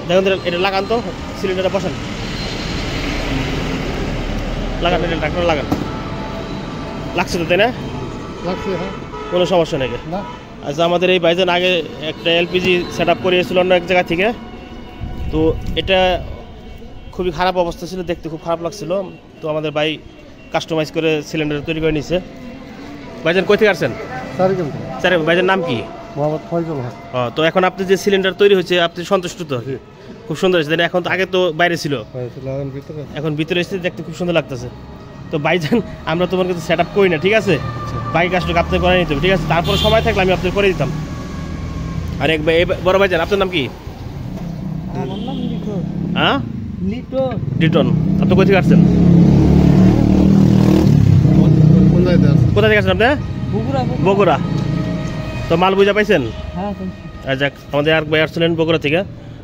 দেখুন এটা লাগান তো, সিলিন্ডারটা বসান, লাগান, এটা ডাক্তার লাগান। লাগছে তো, তাই না? লাগছে, হ্যাঁ। কোনো সমস্যা নেই না। আচ্ছা, আমাদের এই ভাইজান আগে একটা এলপিজি সেট আপ করিয়েছিল অন্য এক জায়গা থেকে, তো এটা খুবই খারাপ অবস্থা ছিল, দেখতে খুব খারাপ লাগছিল। তো আমাদের ভাই কাস্টমাইজ করে সিলিন্ডার তৈরি করে নিছে। ভাইজান কই থেকে আসছেন? স্যার, ভাইজান নাম কি? মোহাম্মদ ফয়জুল হক। তো এখন আপনি যে সিলিন্ডার তৈরি হয়েছে, আপনি সন্তুষ্ট তো? খুব সুন্দর হয়েছে। এখন তো আগে তো বাইরে ছিল, এখন ভিতরে এসে দেখতে খুব সুন্দর লাগতেছে। তো ভাইজান, আমরা তোমার কাছে সেট আপ করি না, ঠিক আছে? বাকি কাজটা আপনি করে নিতে হবে, ঠিক আছে? তারপরে সময় থাকলে আমি আপনার করে দিতাম। আর এক ভাই, বড় ভাইজান, আপনার নাম কি? হ্যাঁ, লিটন। আপনি কোথা থেকে আসছেন? কোথা থেকে আসছেন আপনি? বগুড়া। তো মাল বুঝা পাইছেন? যাক, আমাদের আর ভাই আসছিলেন বগুড়া থেকে।